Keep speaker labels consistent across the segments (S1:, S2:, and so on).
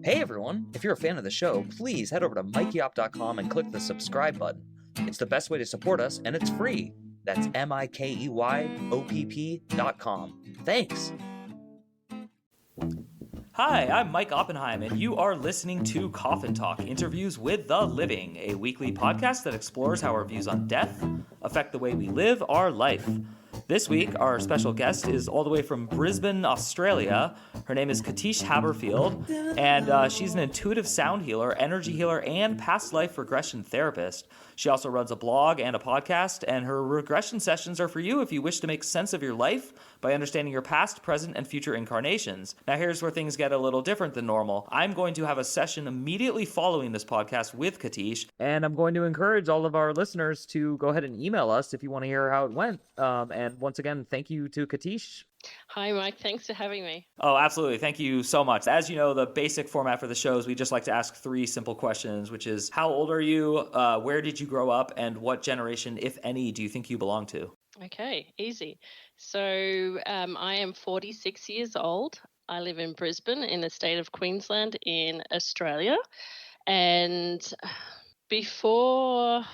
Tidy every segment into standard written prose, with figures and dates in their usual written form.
S1: Hey everyone! If you're a fan of the show, please head over to mikeyop.com and click the subscribe button. It's the best way to support us, and it's free. That's MIKEYOPP.com. Thanks!
S2: Hi, I'm Mike Oppenheim, and you are listening to Coffin Talk, Interviews with the Living, a weekly podcast that explores how our views on death affect the way we live our life. This week, our special guest is all the way from Brisbane, Australia. Her name is Katische Haberfield, and she's an intuitive sound healer, energy healer, and past life regression therapist. She also runs a blog and a podcast, and her regression sessions are for you if you wish to make sense of your life by understanding your past, present, and future incarnations. Now, here's where things get a little different than normal. I'm going to have a session immediately following this podcast with Katische, and I'm going to encourage all of our listeners to go ahead and email us if you want to hear how it went. And once again, thank you to Katische.
S3: Hi, Mike. Thanks for having me.
S2: Oh, absolutely. Thank you so much. As you know, the basic format for the show is we just like to ask three simple questions, which is how old are you, where did you grow up, and what generation, if any, do you think you belong to?
S3: Okay, easy. So I am 46 years old. I live in Brisbane in the state of Queensland in Australia. And before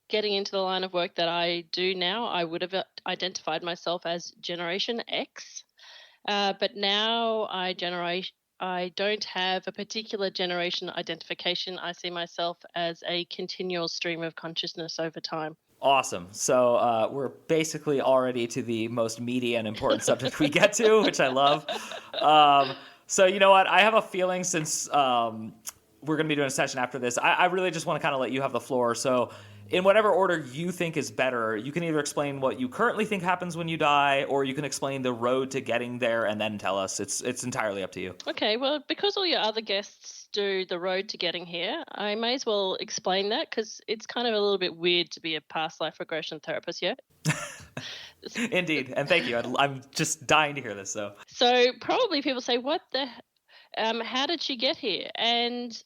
S3: getting into the line of work that I do now, I would have identified myself as Generation X. But now I don't have a particular generation identification. I see myself as a continual stream of consciousness over time.
S2: Awesome. So we're basically already to the most meaty and important subject we get to, which I love. So you know what? I have a feeling since we're going to be doing a session after this, I really just want to kind of let you have the floor. So in whatever order you think is better, you can either explain what you currently think happens when you die, or you can explain the road to getting there and then tell us. It's entirely up to you.
S3: Okay, well, because all your other guests do the road to getting here, I may as well explain that because it's kind of a little bit weird to be a past life regression therapist, yeah?
S2: Indeed, and thank you. I'm just dying to hear this. So
S3: probably people say, how did she get here? And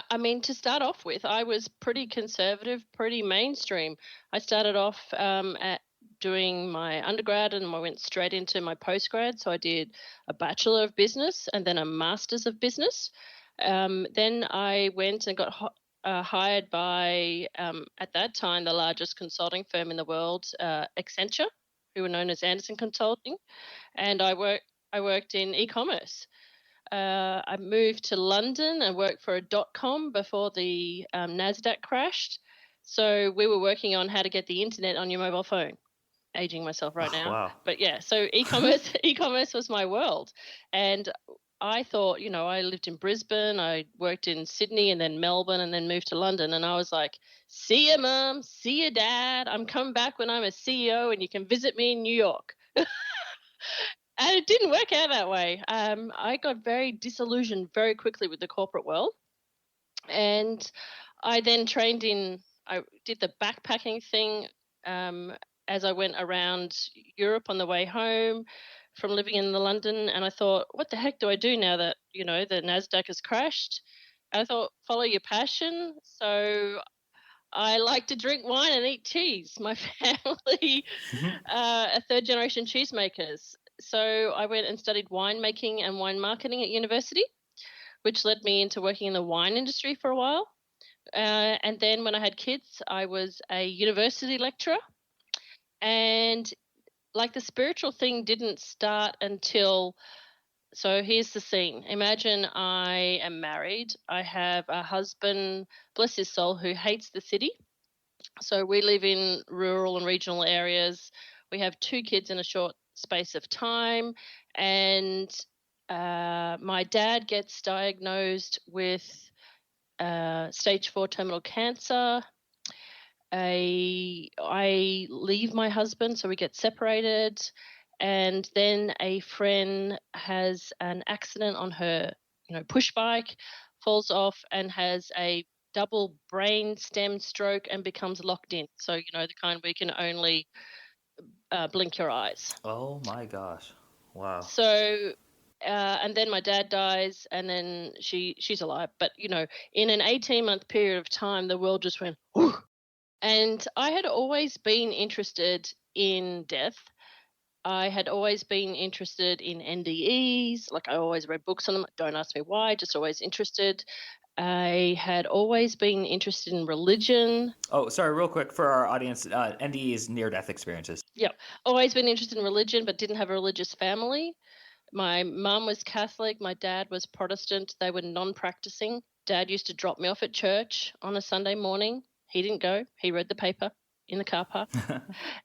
S3: I mean, to start off with, I was pretty conservative, pretty mainstream. I started off at doing my undergrad and I went straight into my postgrad. So I did a Bachelor of Business and then a Master's of Business. Then I went and got hired by, at that time, the largest consulting firm in the world, Accenture, who were known as Anderson Consulting. And I worked in e-commerce. I moved to London and worked for a .com before the NASDAQ crashed. So we were working on how to get the internet on your mobile phone. Aging myself right now.
S2: Wow.
S3: But yeah, so e-commerce was my world. And I thought, I lived in Brisbane, I worked in Sydney and then Melbourne and then moved to London. And I was like, see ya, Mum, see ya, Dad. I'm coming back when I'm a CEO and you can visit me in New York. And it didn't work out that way. I got very disillusioned very quickly with the corporate world. And I then I did the backpacking thing as I went around Europe on the way home from living in London. And I thought, what the heck do I do now that, the NASDAQ has crashed? And I thought, follow your passion. So I like to drink wine and eat cheese. My family are third generation cheesemakers. So I went and studied winemaking and wine marketing at university, which led me into working in the wine industry for a while. And then when I had kids, I was a university lecturer. And like the spiritual thing didn't start until, so here's the scene. Imagine I am married. I have a husband, bless his soul, who hates the city. So we live in rural and regional areas. We have 2 kids in a short space of time, and my dad gets diagnosed with stage 4 terminal cancer. I leave my husband, so we get separated, and then a friend has an accident on her push bike, falls off and has a double brain stem stroke and becomes locked in, so the kind where you can only blink your eyes.
S2: Oh my gosh. Wow.
S3: So and then my dad dies, and then she's alive. But in an 18-month period of time, the world just went whoo. And I had always been interested in death. I had always been interested in NDEs. Like I always read books on them. Don't ask me why, just always interested. I had always been interested in religion.
S2: Oh, sorry, real quick for our audience, NDE is near-death experiences.
S3: Yeah, always been interested in religion, but didn't have a religious family. My mum was Catholic. My dad was Protestant. They were non-practicing. Dad used to drop me off at church on a Sunday morning. He didn't go. He read the paper in the car park.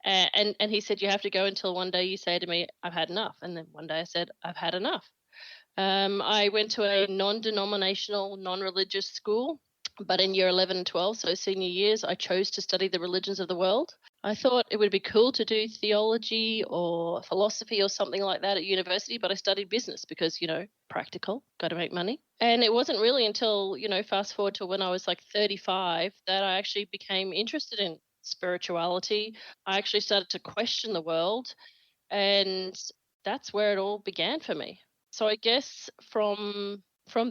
S3: And he said, you have to go until one day you say to me, I've had enough. And then one day I said, I've had enough. I went to a non-denominational, non-religious school, but in year 11 and 12, so senior years, I chose to study the religions of the world. I thought it would be cool to do theology or philosophy or something like that at university, but I studied business because, practical, got to make money. And it wasn't really until, fast forward to when I was like 35 that I actually became interested in spirituality. I actually started to question the world, and that's where it all began for me. So I guess from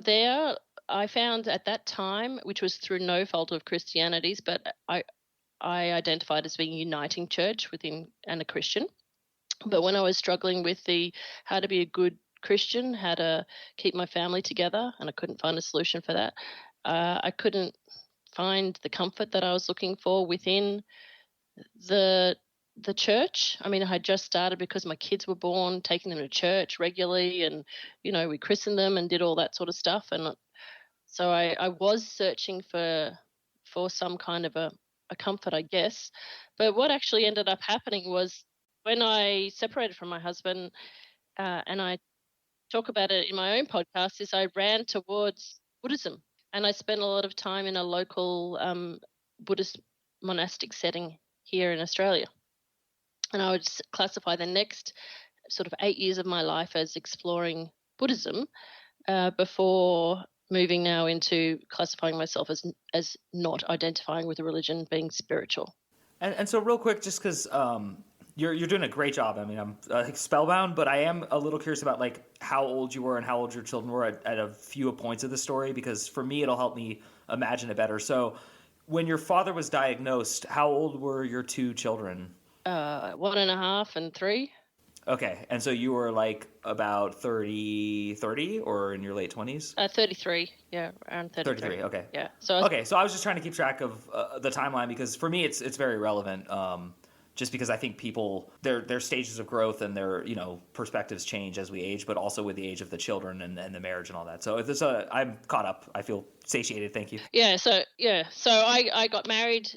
S3: there, I found at that time, which was through no fault of Christianity's, but I identified as being a uniting church within and a Christian. But when I was struggling with how to be a good Christian, how to keep my family together, and I couldn't find a solution for that, I couldn't find the comfort that I was looking for within the church. I mean, I had just started because my kids were born, taking them to church regularly, and we christened them and did all that sort of stuff. And so I was searching for some kind of a comfort, I guess. But what actually ended up happening was when I separated from my husband, and I talk about it in my own podcast, is I ran towards Buddhism, and I spent a lot of time in a local Buddhist monastic setting here in Australia. And I would classify the next sort of 8 years of my life as exploring Buddhism before moving now into classifying myself as not identifying with a religion, being spiritual.
S2: And so real quick, just because you're doing a great job. I mean, I'm spellbound, but I am a little curious about like how old you were and how old your children were at a few points of the story, because for me, it'll help me imagine it better. So when your father was diagnosed, how old were your two children?
S3: 1.5 and 3.
S2: Okay. And so you were like about 30 or in your late 20s?
S3: 33. Yeah, around 33.
S2: 33, okay.
S3: Yeah.
S2: So I was just trying to keep track of the timeline, because for me it's very relevant. Just because I think people, their stages of growth and their, perspectives change as we age, but also with the age of the children and the marriage and all that. So I'm caught up. I feel satiated. Thank you.
S3: Yeah. So I got married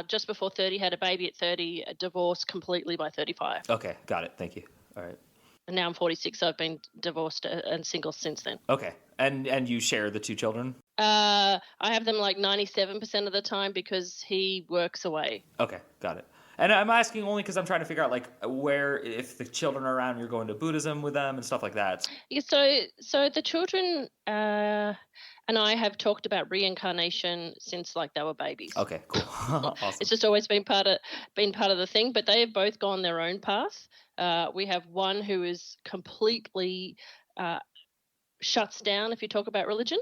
S3: just before 30, had a baby at 30, divorced completely by 35.
S2: Okay. Got it. Thank you. All right.
S3: And now I'm 46, so I've been divorced and single since then.
S2: Okay. And you share the two children?
S3: I have them like 97% of the time because he works away.
S2: Okay. Got it. And I'm asking only because I'm trying to figure out like where, if the children are around, you're going to Buddhism with them and stuff like that.
S3: Yeah, so the children and I have talked about reincarnation since like they were babies.
S2: Okay, cool. Awesome.
S3: It's just always been part of the thing, but they have both gone their own path. We have one who is completely shuts down if you talk about religion.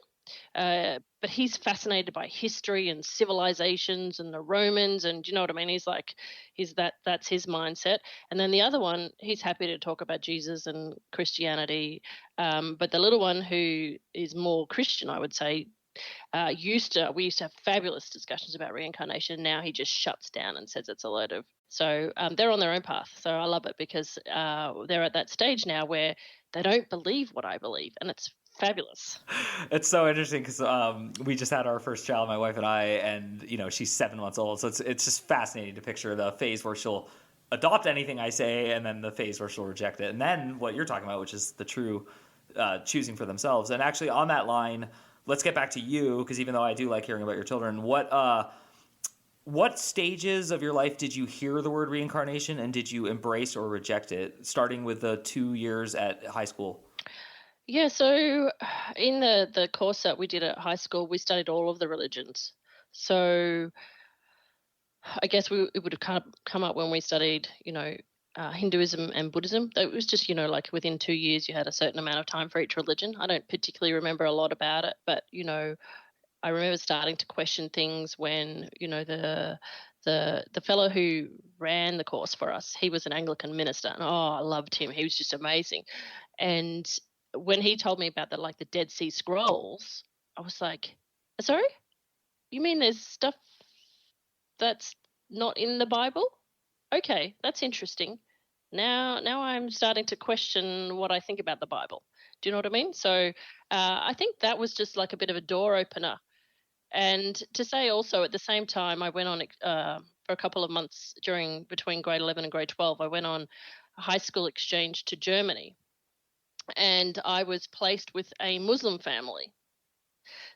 S3: But he's fascinated by history and civilizations and the Romans, and you know what I mean? That's his mindset. And then the other one, he's happy to talk about Jesus and Christianity. But the little one who is more Christian, I would say, we used to have fabulous discussions about reincarnation. Now he just shuts down and says it's a load of. So they're on their own path. So I love it because they're at that stage now where they don't believe what I believe, and it's fabulous.
S2: It's so interesting because we just had our first child, my wife and I, and she's 7 months old. So it's just fascinating to picture the phase where she'll adopt anything I say, and then the phase where she'll reject it, and then what you're talking about, which is the true choosing for themselves. And actually, on that line, let's get back to you, because even though I do like hearing about your children, what stages of your life did you hear the word reincarnation, and did you embrace or reject it? Starting with the 2 years at high school.
S3: Yeah, so in the course that we did at high school, we studied all of the religions. So I guess it would have come up when we studied, Hinduism and Buddhism. It was just, like within 2 years you had a certain amount of time for each religion. I don't particularly remember a lot about it, but, I remember starting to question things when, the fellow who ran the course for us, he was an Anglican minister, and I loved him. He was just amazing. And when he told me about the Dead Sea Scrolls, I was like, sorry, you mean there's stuff that's not in the Bible? Okay, that's interesting. Now I'm starting to question what I think about the Bible. Do you know what I mean? So I think that was just like a bit of a door opener. And to say also at the same time, I went on for a couple of months between grade 11 and grade 12. I went on a high school exchange to Germany, and I was placed with a Muslim family.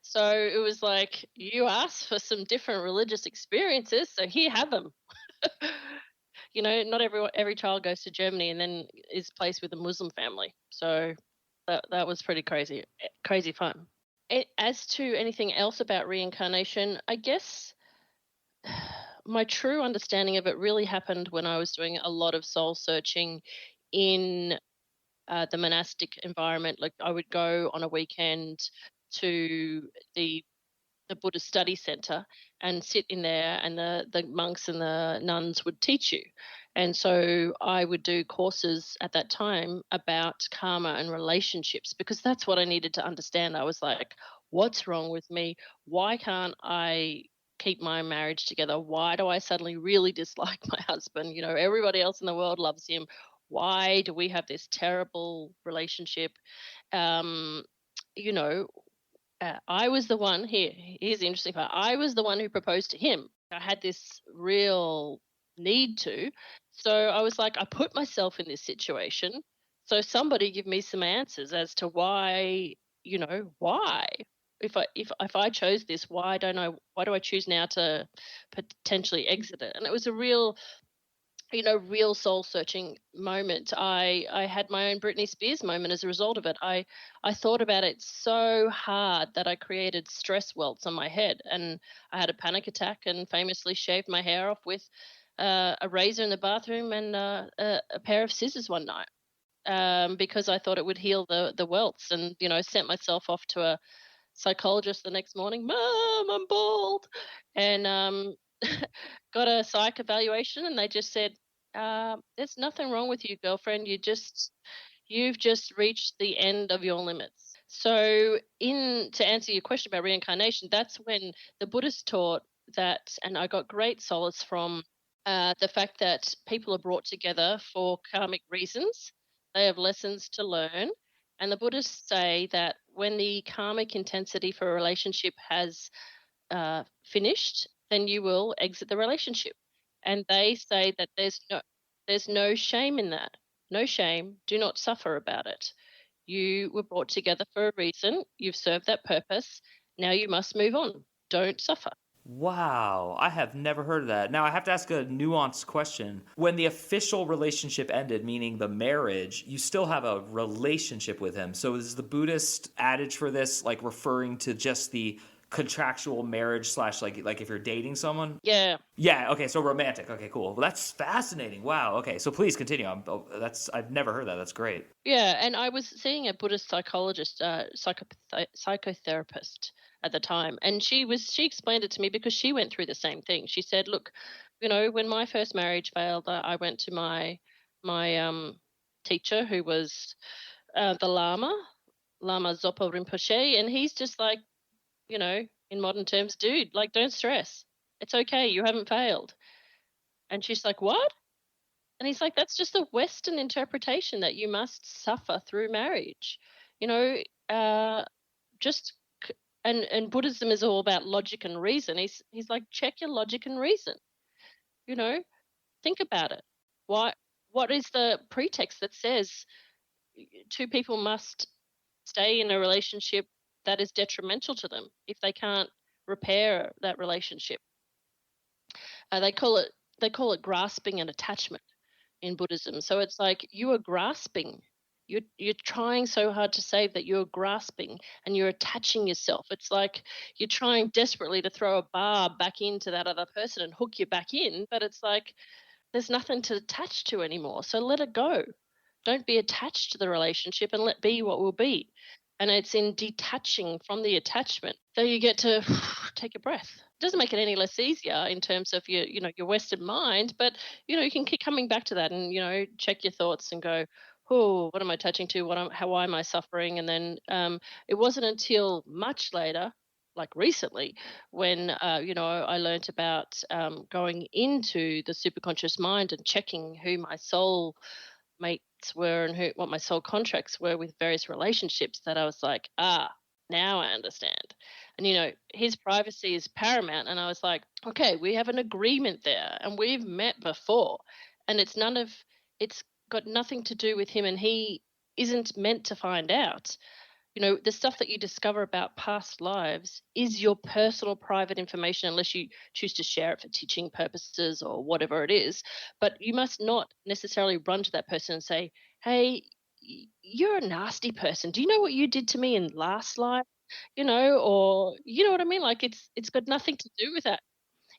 S3: So it was like, you asked for some different religious experiences, so here have them. Not every child goes to Germany and then is placed with a Muslim family. So that was pretty crazy fun. As to anything else about reincarnation, I guess my true understanding of it really happened when I was doing a lot of soul searching in the monastic environment. Like, I would go on a weekend to the Buddhist study center and sit in there, and the monks and the nuns would teach you. And so I would do courses at that time about karma and relationships, because that's what I needed to understand. I was like, what's wrong with me? Why can't I keep my marriage together? Why do I suddenly really dislike my husband? Everybody else in the world loves him. Why do we have this terrible relationship? Um, you know, I was the one here. Here's the interesting part. I was the one who proposed to him. I had this real need to. So I was like, I put myself in this situation. So somebody give me some answers as to why, why? If I chose this, why do I choose now to potentially exit it? And it was a real soul searching moment. I had my own Britney Spears moment as a result of it. I thought about it so hard that I created stress welts on my head, and I had a panic attack and famously shaved my hair off with a razor in the bathroom and a pair of scissors one night, because I thought it would heal the welts, and sent myself off to a psychologist the next morning. Mom, I'm bald. And got a psych evaluation, and they just said, there's nothing wrong with you, girlfriend. You've just reached the end of your limits. So to answer your question about reincarnation, that's when the Buddhists taught that, and I got great solace from the fact that people are brought together for karmic reasons. They have lessons to learn. And the Buddhists say that when the karmic intensity for a relationship has finished, then you will exit the relationship. And they say that there's no shame in that. No shame. Do not suffer about it. You were brought together for a reason. You've served that purpose. Now you must move on. Don't suffer.
S2: Wow, I have never heard of that. Now I have to ask a nuanced question. When the official relationship ended, meaning the marriage, you still have a relationship with him. So is the Buddhist adage for this like referring to just the contractual marriage / like if you're dating someone?
S3: Yeah.
S2: Okay, so romantic. Okay, cool. Well, that's fascinating. Wow. Okay, so please continue. I've never heard that. That's great.
S3: Yeah, and I was seeing a Buddhist psychologist, psychotherapist at the time, and she explained it to me because she went through the same thing. She said, look, when my first marriage failed, I went to my teacher, who was the Lama Zopa Rinpoche, and he's just like, in modern terms, dude, like, don't stress. It's okay. You haven't failed. And she's like, what? And he's like, that's just a Western interpretation that you must suffer through marriage. Just and Buddhism is all about logic and reason. He's like, check your logic and reason. Think about it. What is the pretext that says two people must stay in a relationship that is detrimental to them if they can't repair that relationship? They call it grasping and attachment in Buddhism. So it's like you are grasping. You're trying so hard to save that you're grasping and you're attaching yourself. It's like you're trying desperately to throw a barb back into that other person and hook you back in, but it's like there's nothing to attach to anymore. So let it go. Don't be attached to the relationship and let be what will be. And it's in detaching from the attachment that you get to take a breath. It doesn't make it any less easier in terms of your Western mind, but you can keep coming back to that and check your thoughts and go, oh, what am I touching to? How am I suffering? And then it wasn't until much later, like recently, when I learned about going into the superconscious mind and checking who my soul mates were and what my soul contracts were with various relationships, that I was like, now I understand. And his privacy is paramount. And I was like, okay, we have an agreement there and we've met before. And it's got nothing to do with him, and he isn't meant to find out. The stuff that you discover about past lives is your personal private information, unless you choose to share it for teaching purposes or whatever it is. But you must not necessarily run to that person and say, hey, you're a nasty person. Do you know what you did to me in last life? Or you know what I mean? Like it's got nothing to do with that.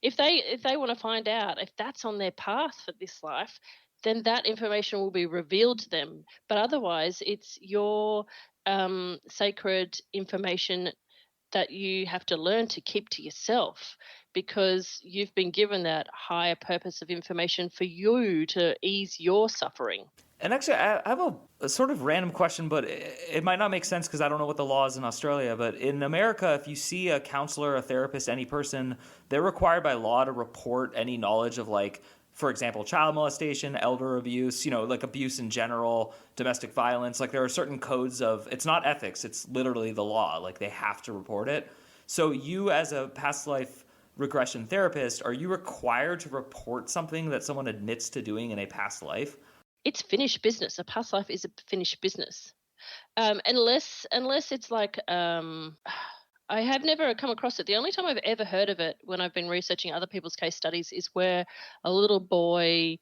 S3: If they want to find out if that's on their path for this life, then that information will be revealed to them. But otherwise, it's your sacred information that you have to learn to keep to yourself, because you've been given that higher purpose of information for you to ease your suffering.
S2: And actually, I have a sort of random question, but it might not make sense because I don't know what the law is in Australia. But in America, if you see a counselor, a therapist, any person, they're required by law to report any knowledge of, like, for example, child molestation, elder abuse, like abuse in general, domestic violence. Like, there are certain codes of, it's not ethics, it's literally the law. Like, they have to report it. So you, as a past life regression therapist, are you required to report something that someone admits to doing in a past life?
S3: It's finished business. A past life is a finished business. Unless it's like, I have never come across it. The only time I've ever heard of it when I've been researching other people's case studies is where a little boy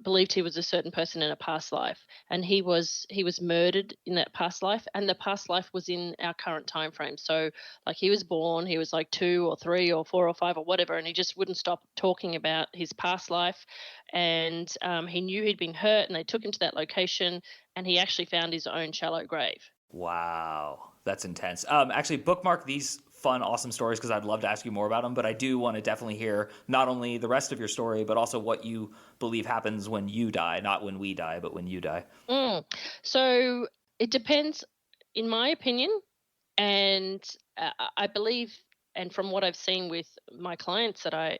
S3: believed he was a certain person in a past life, and he was murdered in that past life, and the past life was in our current time frame. So, like, he was born, he was like 2 or 3 or 4 or 5 or whatever, and he just wouldn't stop talking about his past life. And he knew he'd been hurt, and they took him to that location, and he actually found his own shallow grave.
S2: Wow, that's intense. Actually, bookmark these fun, awesome stories because I'd love to ask you more about them. But I do want to definitely hear not only the rest of your story, but also what you believe happens when you die. Not when we die, but when you die.
S3: So it depends, in my opinion, and I believe, and from what I've seen with my clients that I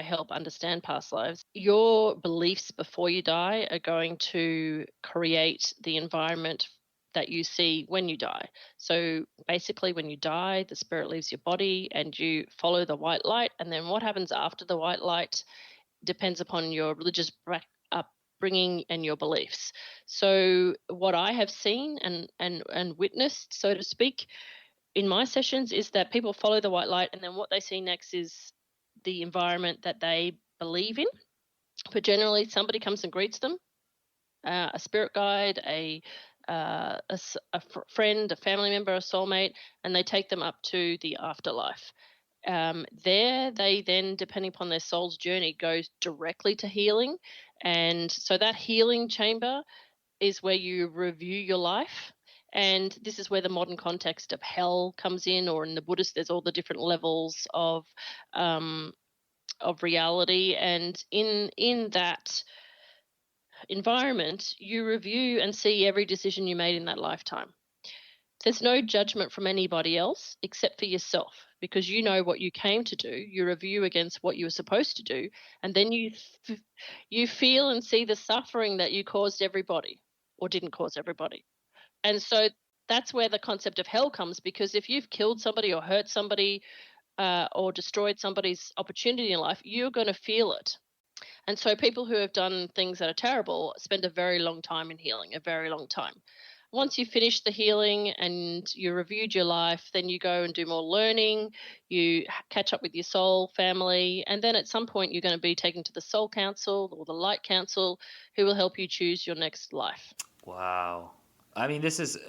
S3: help understand past lives, your beliefs before you die are going to create the environment that you see when you die. So basically, when you die, the spirit leaves your body and you follow the white light. And then what happens after the white light depends upon your religious upbringing and your beliefs. So what I have seen and witnessed, so to speak, in my sessions is that people follow the white light, and then what they see next is the environment that they believe in. But generally, somebody comes and greets them, a spirit guide, a friend, a family member, a soulmate, and they take them up to the afterlife. There, they then, depending upon their soul's journey, goes directly to healing. And so that healing chamber is where you review your life. And this is where the modern context of hell comes in, or in the Buddhist, there's all the different levels of reality. And in that environment, you review and see every decision you made in that lifetime. There's no judgment from anybody else except for yourself, because you know what you came to do. You review against what you were supposed to do, and then you feel and see the suffering that you caused everybody or didn't cause everybody. And so that's where the concept of hell comes, because if you've killed somebody or hurt somebody or destroyed somebody's opportunity in life, you're going to feel it. And so people who have done things that are terrible spend a very long time in healing, a very long time. Once you finish the healing and you reviewed your life, then you go and do more learning, you catch up with your soul family, and then at some point you're going to be taken to the soul council or the light council, who will help you choose your next life.
S2: Wow. I mean,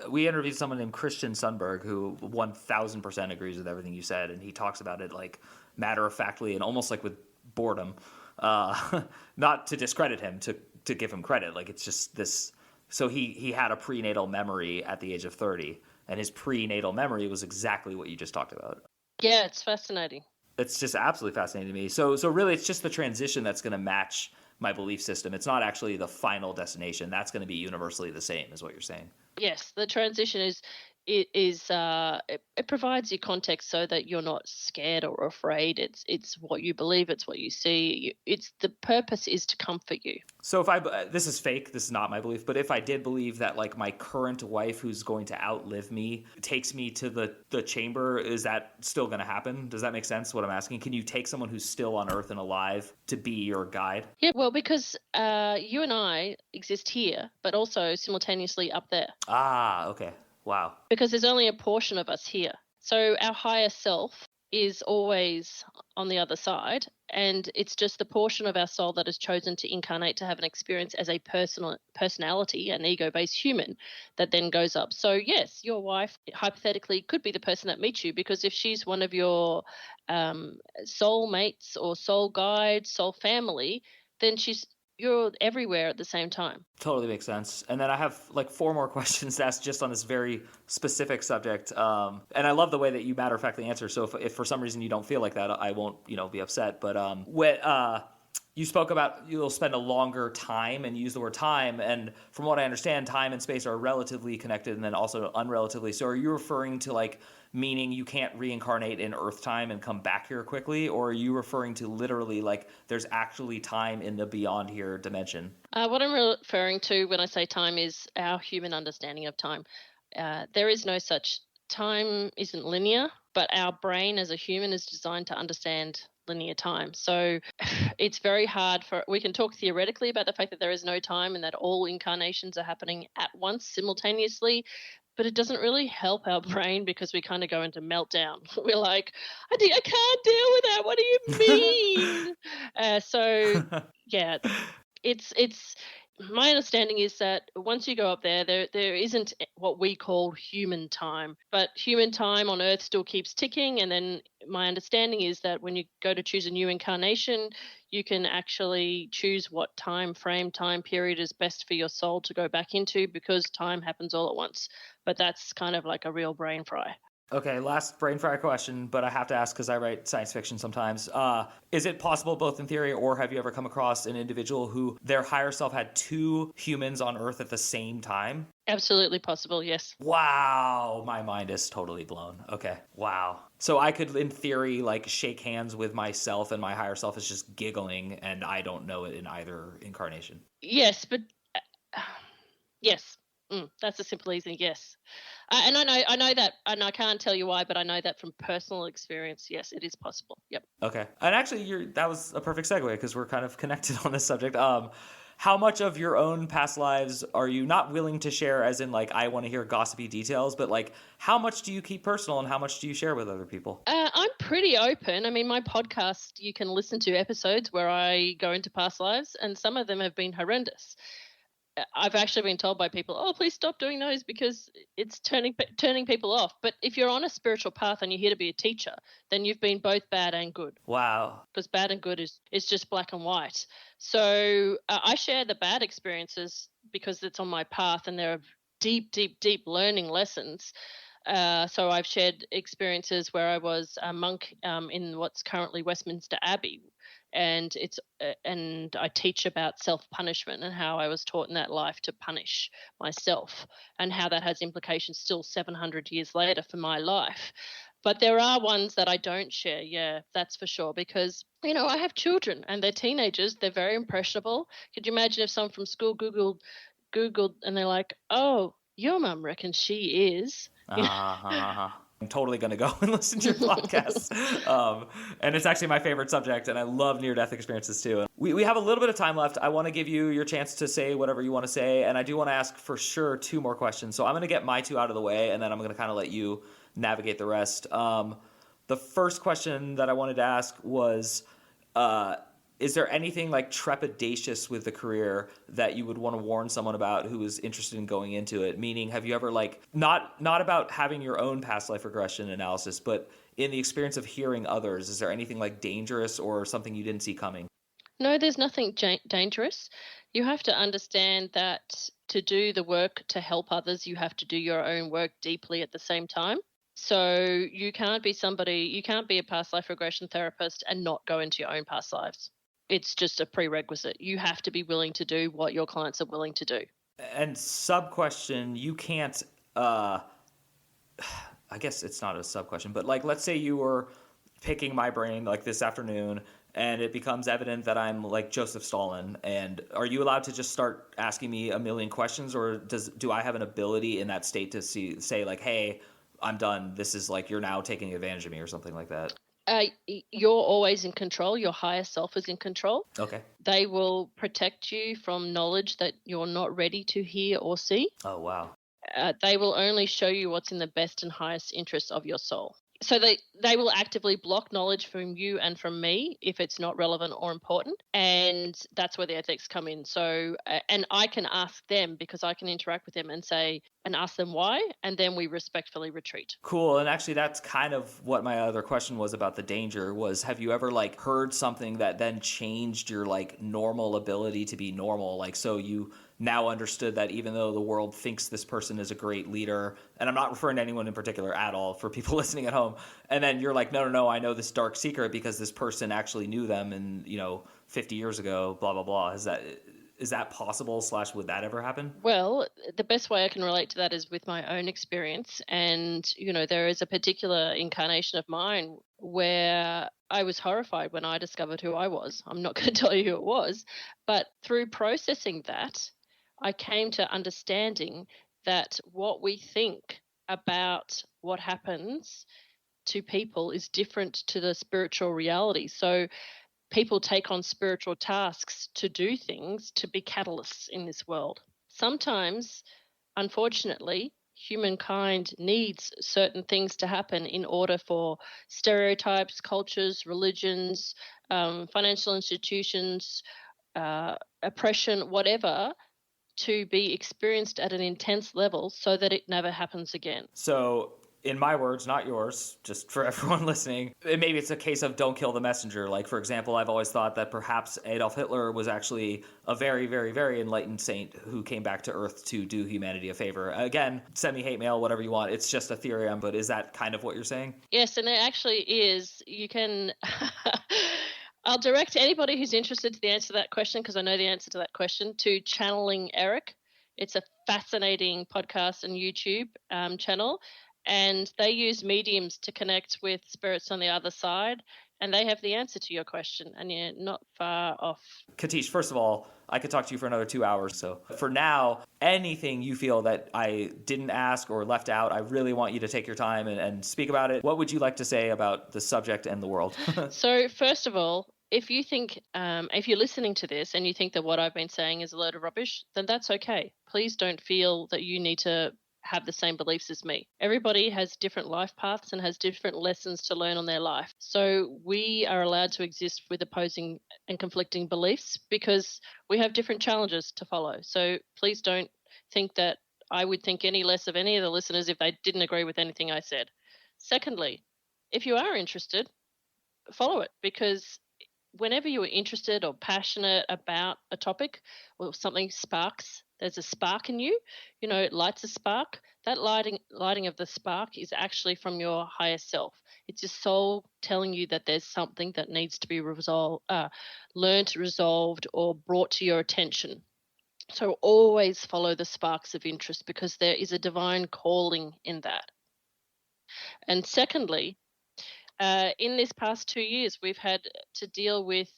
S2: we interviewed someone named Christian Sundberg who 1000% agrees with everything you said, and he talks about it like matter-of-factly and almost like with boredom. Not to discredit him, to give him credit. Like, it's just this So he had a prenatal memory at the age of 30, and his prenatal memory was exactly what you just talked about.
S3: Yeah, it's fascinating.
S2: It's just absolutely fascinating to me. So really, it's just the transition that's going to match my belief system. It's not actually the final destination. That's going to be universally the same, is what you're saying.
S3: Yes, the transition it provides you context so that you're not scared or afraid. It's what you believe, it's what you see. It's the purpose is to comfort you.
S2: So if this is fake, this is not my belief, but if I did believe that like my current wife who's going to outlive me takes me to the chamber, is that still going to happen? Does that make sense what I'm asking? Can you take someone who's still on earth and alive to be your guide?
S3: Yeah, well, because you and I exist here, but also simultaneously up there.
S2: Ah, okay. Wow.
S3: Because there's only a portion of us here. So our higher self is always on the other side, and it's just the portion of our soul that has chosen to incarnate to have an experience as a personality, an ego-based human, that then goes up. So yes, your wife hypothetically could be the person that meets you, because if she's one of your soul mates or soul guide, soul family, then you're everywhere at the same time.
S2: Totally makes sense. And then I have like 4 more questions to ask just on this very specific subject. And I love the way that you matter-of-factly answer. So if for some reason you don't feel like that, I won't, be upset. But you spoke about you'll spend a longer time and use the word time. And from what I understand, time and space are relatively connected and then also unrelatively. So are you referring to like meaning you can't reincarnate in Earth time and come back here quickly? Or are you referring to literally like there's actually time in the beyond here dimension?
S3: What I'm referring to when I say time is our human understanding of time. There is no such time isn't linear, but our brain as a human is designed to understand linear time. So it's very hard we can talk theoretically about the fact that there is no time and that all incarnations are happening at once simultaneously, but it doesn't really help our brain because we kind of go into meltdown. We're like, I can't deal with that. What do you mean? So yeah, it's my understanding is that once you go up there isn't what we call human time, but human time on Earth still keeps ticking. And then my understanding is that when you go to choose a new incarnation, you can actually choose what time period is best for your soul to go back into, because time happens all at once. But that's kind of like a real brain fry.
S2: Okay, last brain fire question, but I have to ask because I write science fiction sometimes. Is it possible, both in theory, or have you ever come across an individual who their higher self had 2 humans on Earth at the same time?
S3: Absolutely possible, yes.
S2: Wow, my mind is totally blown. Okay, wow. So I could, in theory, like shake hands with myself and my higher self is just giggling and I don't know it in either incarnation.
S3: Yes, but yes. That's a simple, easy yes. And I know that, and I can't tell you why, but I know that from personal experience. Yes, it is possible. Yep.
S2: Okay. And actually, that was a perfect segue because we're kind of connected on this subject. How much of your own past lives are you not willing to share, as in like, I want to hear gossipy details, but like, how much do you keep personal and how much do you share with other people?
S3: I'm pretty open. I mean, my podcast, you can listen to episodes where I go into past lives, and some of them have been horrendous. I've actually been told by people, oh, please stop doing those because it's turning people off. But if you're on a spiritual path and you're here to be a teacher, then you've been both bad and good.
S2: Wow.
S3: Because bad and good is just black and white. So I share the bad experiences because it's on my path and there are deep, deep, deep learning lessons. So I've shared experiences where I was a monk in what's currently Westminster Abbey. And and I teach about self-punishment and how I was taught in that life to punish myself and how that has implications still 700 years later for my life. But there are ones that I don't share, yeah, that's for sure, because, I have children and they're teenagers, they're very impressionable. Could you imagine if someone from school Googled and they're like, oh, your mum reckons she is.
S2: I'm totally going to go and listen to your podcast. And it's actually my favorite subject, and I love near-death experiences too. We have a little bit of time left. I want to give you your chance to say whatever you want to say, and I do want to ask for sure 2 more questions. So I'm going to get my 2 out of the way, and then I'm going to kind of let you navigate the rest. The first question that I wanted to ask was, is there anything like trepidatious with the career that you would want to warn someone about who is interested in going into it? Meaning, have you ever not about having your own past life regression analysis, but in the experience of hearing others, is there anything like dangerous or something you didn't see coming?
S3: No, there's nothing dangerous. You have to understand that to do the work to help others, you have to do your own work deeply at the same time. So you can't be a past life regression therapist and not go into your own past lives. It's just a prerequisite. You have to be willing to do what your clients are willing to do.
S2: And sub question, you can't, I guess it's not a sub question, but like, let's say you were picking my brain like this afternoon and it becomes evident that I'm like Joseph Stalin. And are you allowed to just start asking me a million questions, or do I have an ability in that state to say like, hey, I'm done. This is like, you're now taking advantage of me or something like that?
S3: You're always in control. Your higher self is in control.
S2: Okay.
S3: They will protect you from knowledge that you're not ready to hear or see.
S2: Oh, wow.
S3: They will only show you what's in the best and highest interest of your soul. So they will actively block knowledge from you and from me if it's not relevant or important. And that's where the ethics come in. So, and I can ask them, because I can interact with them and ask them why, and then we respectfully retreat.
S2: Cool. And actually that's kind of what my other question was about the danger was, have you ever like heard something that then changed your like normal ability to be normal? Like, so you now understood that even though the world thinks this person is a great leader, and I'm not referring to anyone in particular at all for people listening at home, and then you're like, no, I know this dark secret because this person actually knew them and, 50 years ago, blah, blah, blah. Is that possible / would that ever happen?
S3: Well, the best way I can relate to that is with my own experience. And, there is a particular incarnation of mine where I was horrified when I discovered who I was. I'm not going to tell you who it was, but through processing that, I came to understanding that what we think about what happens to people is different to the spiritual reality. So people take on spiritual tasks to do things, to be catalysts in this world. Sometimes, unfortunately, humankind needs certain things to happen in order for stereotypes, cultures, religions, financial institutions, oppression, whatever, to be experienced at an intense level so that it never happens again.
S2: So in my words, not yours, just for everyone listening, maybe it's a case of don't kill the messenger. Like, for example, I've always thought that perhaps Adolf Hitler was actually a very, very, very enlightened saint who came back to Earth to do humanity a favor. Again, send me hate mail, whatever you want. It's just a theory, but is that kind of what you're saying?
S3: Yes, and it actually is. You can... I'll direct anybody who's interested to the answer to that question, because I know the answer to that question, to Channeling Eric. It's a fascinating podcast and YouTube channel, and they use mediums to connect with spirits on the other side, and they have the answer to your question, and you're not far off.
S2: Katische, first of all, I could talk to you for another 2 hours. So for now, anything you feel that I didn't ask or left out, I really want you to take your time and speak about it. What would you like to say about the subject and the world?
S3: So first of all, if you think, if you're listening to this and you think that what I've been saying is a load of rubbish, then that's okay. Please don't feel that you need to have the same beliefs as me. Everybody has different life paths and has different lessons to learn on their life. So we are allowed to exist with opposing and conflicting beliefs because we have different challenges to follow. So please don't think that I would think any less of any of the listeners if they didn't agree with anything I said. Secondly, if you are interested, follow it, because whenever you are interested or passionate about a topic or something sparks, there's a spark in you, it lights a spark. That lighting of the spark is actually from your higher self. It's your soul telling you that there's something that needs to be learned, resolved, or brought to your attention. So always follow the sparks of interest, because there is a divine calling in that. And secondly, in this past 2 years, we've had to deal with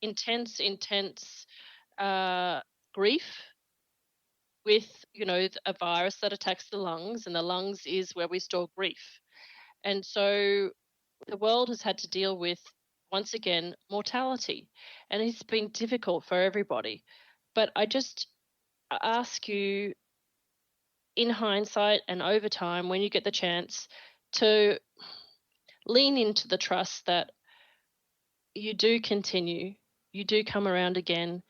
S3: intense grief with, a virus that attacks the lungs, and the lungs is where we store grief. And so the world has had to deal with, once again, mortality. And it's been difficult for everybody. But I just ask you, in hindsight and over time, when you get the chance, to lean into the trust that you do continue, you do come around again,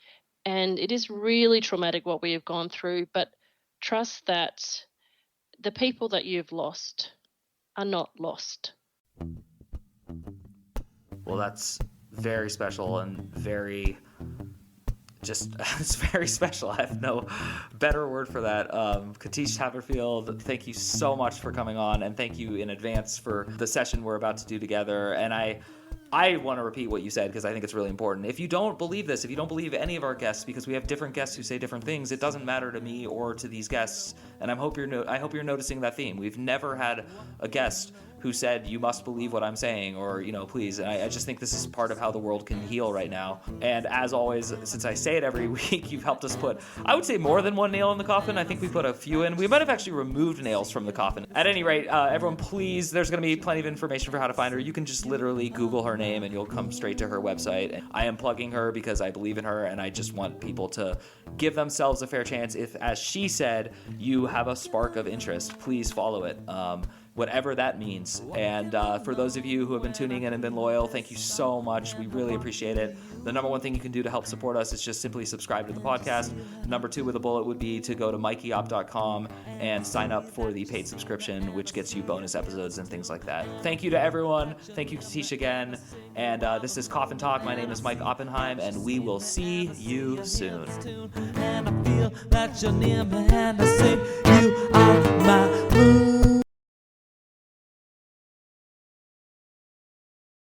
S3: and it is really traumatic what we have gone through, but trust that the people that you've lost are not lost.
S2: Well, that's very special and very just it's very special. I have no better word for that. Katische Haberfield, thank you so much for coming on, and thank you in advance for the session we're about to do together. And I want to repeat what you said because I think it's really important. If you don't believe this, if you don't believe any of our guests, because we have different guests who say different things, it doesn't matter to me or to these guests. And I hope you're noticing that theme. We've never had a guest who said, you must believe what I'm saying, or, please. And I just think this is part of how the world can heal right now. And as always, since I say it every week, you've helped us put, I would say, more than one nail in the coffin. I think we put a few in. We might have actually removed nails from the coffin. At any rate, everyone, please, there's going to be plenty of information for how to find her. You can just literally Google her name and you'll come straight to her website. I am plugging her because I believe in her, and I just want people to give themselves a fair chance. If, as she said, you have a spark of interest, please follow it. Whatever that means. And for those of you who have been tuning in and been loyal, thank you so much. We really appreciate it. The number one thing you can do to help support us is just simply subscribe to the podcast. Number two with a bullet would be to go to mikeyop.com and sign up for the paid subscription, which gets you bonus episodes and things like that. Thank you to everyone. Thank you, Katische, again. And this is Coffin Talk. My name is Mike Oppenheim, and we will see you soon.
S4: And I feel that you're near me, and I say you are my moon.